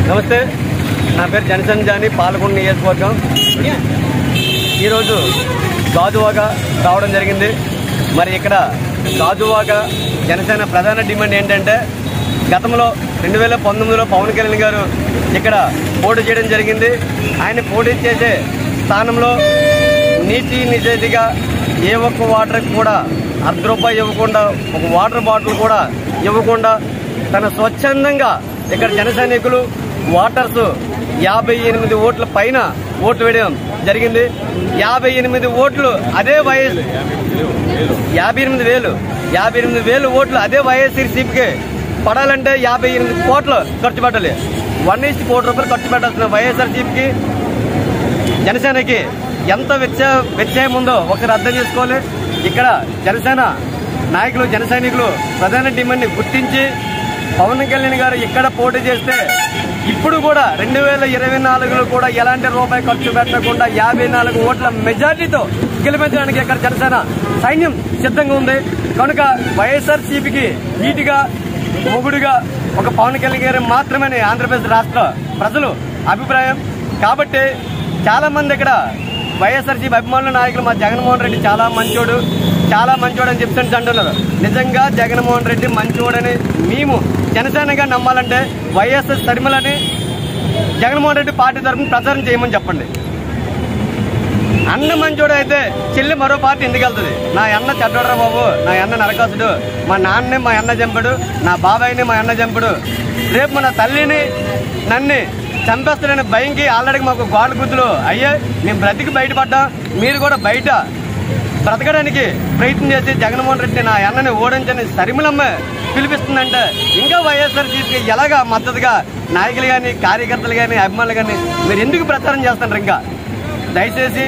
నమస్తే, నా పేరు జనసేన జాని, పాలకొండ నియోజకవర్గం. ఈరోజు గాజువాక రావడం జరిగింది. మరి ఇక్కడ గాజువాక జనసేన ప్రధాన డిమాండ్ ఏంటంటే, గతంలో 2019లో పవన్ కళ్యాణ్ గారు ఇక్కడ పోటీ చేయడం జరిగింది. ఆయన పోటీ చేసే స్థానంలో నీటి నిజాయితీగా ఏ ఒక్క వాటర్కి కూడా ₹1 ఇవ్వకుండా, ఒక వాటర్ బాటిల్ కూడా ఇవ్వకుండా తన స్వచ్ఛందంగా ఇక్కడ జన సైనికులు వాటర్స్ 58 ఓట్ల పైన ఓట్లు వేయడం జరిగింది. 58 ఓట్లు అదే వైఎస్ 58,000 ఓట్లు అదే వైఎస్ఆర్సీపీకి పడాలంటే 58 కోట్లు ఖర్చు పెట్టాలి. 1 కోటి రూపాయలు ఖర్చు పెట్టాల్సిన వైఎస్ఆర్సీపీకి జనసేనకి ఎంత వ్యత్యాసం ఉందో ఒకసారి అర్థం చేసుకోవాలి. ఇక్కడ జనసేన నాయకులు, జన సైనికులు ప్రధాన డిమాండ్ని గుర్తించి పవన్ కళ్యాణ్ గారు ఇక్కడ పోటీ చేస్తే ఇప్పుడు కూడా 2024లో కూడా ఎలాంటి రూపాయి ఖర్చు పెట్టకుండా 54 ఓట్ల మెజార్టీతో గెలిపించడానికి ఇక్కడ జనసేన సైన్యం సిద్ధంగా ఉంది. కనుక వైఎస్ఆర్సీపీకి నీటిగా మొగుడుగా ఒక పవన్ కళ్యాణ్ గారు మాత్రమే ఆంధ్రప్రదేశ్ రాష్ట్ర ప్రజలు అభిప్రాయం. కాబట్టి చాలా మంది ఇక్కడ వైఎస్ఆర్సీపీ అభిమానుల నాయకులు మా జగన్మోహన్ రెడ్డి చాలా మంచోడు అని చెప్తుంటే అంటున్నారు. నిజంగా జగన్మోహన్ రెడ్డి మంచోడని మేము జనసేనగా నమ్మాలంటే వైఎస్ఆర్ షర్మిలని జగన్మోహన్ రెడ్డి పార్టీ తరఫున ప్రచారం చేయమని చెప్పండి. అన్న మంచోడు అయితే చెల్లి మరో పార్టీ ఎందుకు వెళ్తుంది? నా అన్న చెడ్డోడరా బాబు, నా అన్న నరకాసుడు, మా నాన్నే మా అన్న చంపుడు, నా బాబాయిని మా అన్న చంపుడు, రేపు మన తల్లిని నన్ను చంపేస్తాడని భయంకి ఆల్రెడీ మాకు గోడ గుద్దులు అయ్యే మేము బ్రతికి బయటపడ్డా. మీరు కూడా బయట బ్రతకడానికి ప్రయత్నం చేసి జగన్మోహన్ రెడ్డి నా అన్నని ఓడించని షర్మిలమ్మ పిలిపిస్తుందంటే ఇంకా వైఎస్ఆర్సీపీకి ఎలాగా మద్దతుగా నాయకులు కానీ, కార్యకర్తలు కానీ, అభిమానులు కానీ మీరు ఎందుకు ప్రచారం చేస్తున్నారు? ఇంకా దయచేసి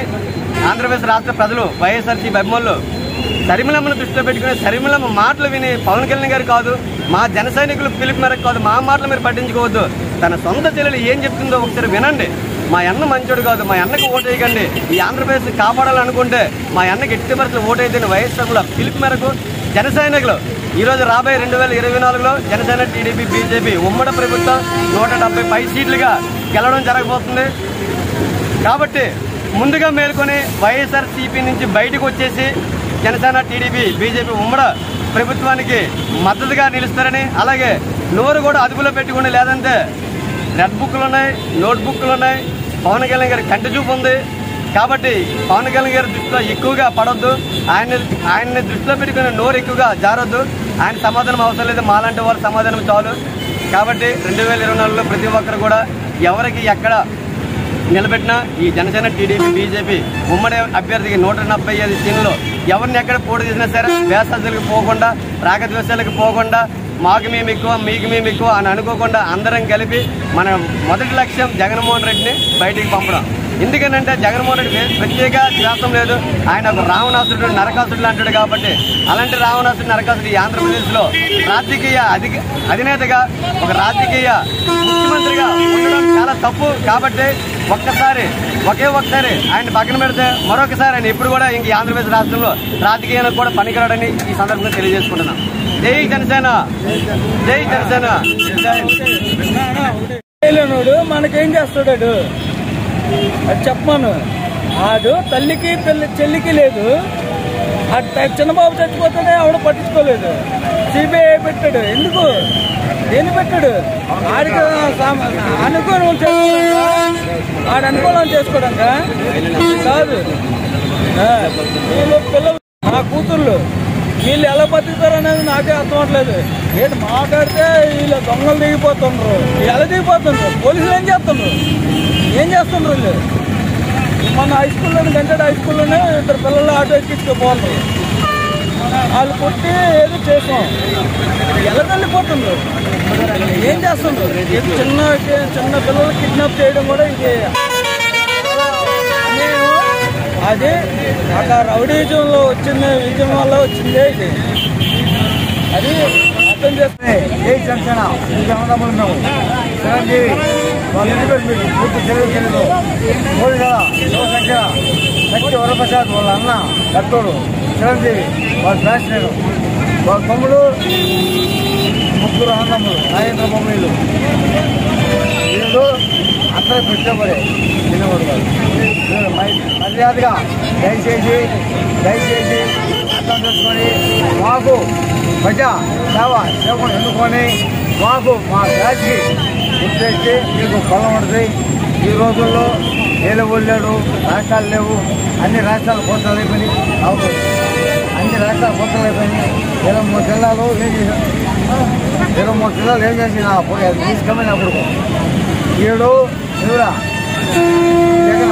ఆంధ్రప్రదేశ్ రాష్ట్ర ప్రజలు, వైఎస్ఆర్సీపీ అభిమానులు షర్మిలమ్మను దృష్టిలో పెట్టుకుని షర్మిలమ్మ మాటలు విని పవన్ కళ్యాణ్ గారు కాదు, మా జన సైనికులు పిలుపు మేరకు కాదు, మా మాటలు మీరు పట్టించుకోవద్దు. తన సొంత చెల్లెలు ఏం చెప్తుందో ఒకసారి వినండి. మా అన్న మంచోడు కాదు, మా అన్నకు ఓటు వేయకండి, ఈ ఆంధ్రప్రదేశ్ కాపాడాలనుకుంటే మా అన్నకి ఎట్టి పరిస్థితులు ఓటు వేయదని వైఎస్ఆర్ల పిలుపు మేరకు జన సైనికులు ఈరోజు రాబోయే 2024లో జనసేన, టీడీపీ, బీజేపీ ఉమ్మడి ప్రభుత్వం 170 పై సీట్లుగా గెలవడం జరగబోతుంది. కాబట్టి ముందుగా మేల్కొని వైఎస్ఆర్సీపీ నుంచి బయటకు వచ్చేసి జనసేన, టీడీపీ, బీజేపీ ఉమ్మడి ప్రభుత్వానికి మద్దతుగా నిలుస్తారని, అలాగే నోరు కూడా అదుపులో పెట్టుకుని, లేదంటే రెడ్ బుక్లు ఉన్నాయి, నోట్ బుక్లు ఉన్నాయి. పవన్ కళ్యాణ్ గారి కంటి చూపు ఉంది. కాబట్టి పవన్ కళ్యాణ్ గారి దృష్టిలో ఎక్కువగా పడొద్దు. ఆయన్ని దృష్టిలో పెట్టుకుని నోరు ఎక్కువగా జారొద్దు. ఆయన సమాధానం అవసరం లేదు, మాలాంటి వారి సమాధానం చాలు. కాబట్టి 2024లో ప్రతి ఒక్కరు కూడా ఎవరికి ఎక్కడ నిలబెట్టినా ఈ జనసేన, టీడీపీ, బీజేపీ ఉమ్మడి అభ్యర్థికి 175 సీన్లో ఎవరిని ఎక్కడ పోటీ చేసినా సరే వేసలకు పోకుండా, రాగద్వేషాలకు పోకుండా, మాకు మేము ఎక్కువ, మీకు మేము ఎక్కువ అని అనుకోకుండా అందరం కలిపి మన మొదటి లక్ష్యం జగన్మోహన్ రెడ్డిని బయటికి పంపడం. ఎందుకనంటే జగన్మోహన్ రెడ్డి ప్రత్యేక ద్వేషం లేదు, ఆయన ఒక రావణాసురుడు, నరకాసురుడు అంటాడు. కాబట్టి అలాంటి రావణాసురుడు, నరకాసురుడు ఈ ఆంధ్రప్రదేశ్లో రాజకీయ అధినేతగా, ఒక రాజకీయ ముఖ్యమంత్రిగా ఉండడం చాలా తప్పు. కాబట్టి ఒకే ఒక్కసారి ఆయన పక్కన పెడితే మరొకసారి ఆయన ఇప్పుడు కూడా ఇంక ఆంధ్రప్రదేశ్ రాష్ట్రంలో రాజకీయాలకు కూడా పనికిరాడని ఈ సందర్భంగా తెలియజేసుకుంటున్నాం. జై జనసేన, జై జనసేన. మనకేం చేస్తాడు అది చెప్పమాను. ఆడు తల్లికి చెల్లికి లేదు. చిన్నబాబు చచ్చిపోతేనే ఆవిడ పట్టించుకోలేదు. సిబిఐ పెట్టాడు. ఎందుకు? దేన్ని పెట్టాడు? ఆడికి అనుకూలం ఆడ అనుకూలం చేసుకోవడాక కాదు. వీళ్ళు పిల్లలు, నా కూతుర్లు, వీళ్ళు ఎలా బతుకుతారు అనేది నాకే అర్థం అవట్లేదు. ఏంటి మాట్లాడితే వీళ్ళు దొంగలు దిగిపోతుండ్రు. ఎలా దిగిపోతుండ్రు? పోలీసులు ఏం చేస్తుండ్రు వీళ్ళు? మన హై స్కూల్లోనే, గంటెడ్ హై స్కూల్లోనే 2 పిల్లలు ఆటో ఎక్కించుకోపోవాలి. వాళ్ళు కొట్టి ఏదో చేసాం, ఎలా వెళ్ళిపోతుండ్రు? ఏం చేస్తుండ్రు? చిన్న పిల్లలు కిడ్నాప్ చేయడం కూడా ఇది. అది అక్కడ రౌడీజంలో వచ్చింది, విజయం వల్ల వచ్చిందే ఇది. అది అర్థం చేస్తే ఏ జనసేన ఉన్నాము. చిరంజీవి వాళ్ళ ఇంటికి మీరు పూర్తి తెలియదు. మోడీగా యువసంఖ్య శక్తి వరప్రసాద్ వాళ్ళ అన్న కట్టోడు చిరంజీవి, వాళ్ళ ఫ్యాషన్, వాళ్ళ తమ్ముడు, 3 అన్నములు, నాగేంద్ర బొమ్మలు. వీళ్ళు మీరు అందరూ పెట్టబడే తినకూడదు కాదు. మర్యాదగా దయచేసి అర్థం చేసుకొని మాకు ప్రజా సేవకుడు ఎన్నుకొని మాకు మా బ్యాచ్కి గుర్తించి మీకు పొలం ఉంటుంది. ఈ రోజుల్లో ఏలూరు లేడు, రాష్ట్రాలు లేవు, అన్ని రాష్ట్రాలు పోతాలు అయిపోయినాయి. అవును, అన్ని రాష్ట్రాలు పోతాలు అయిపోయినాయి. 23 జిల్లాలు ఏం చేశారు? 23 జిల్లాలు ఏం చేసిన తీసుకెళ్ళిన అప్పుడు 7 జగన్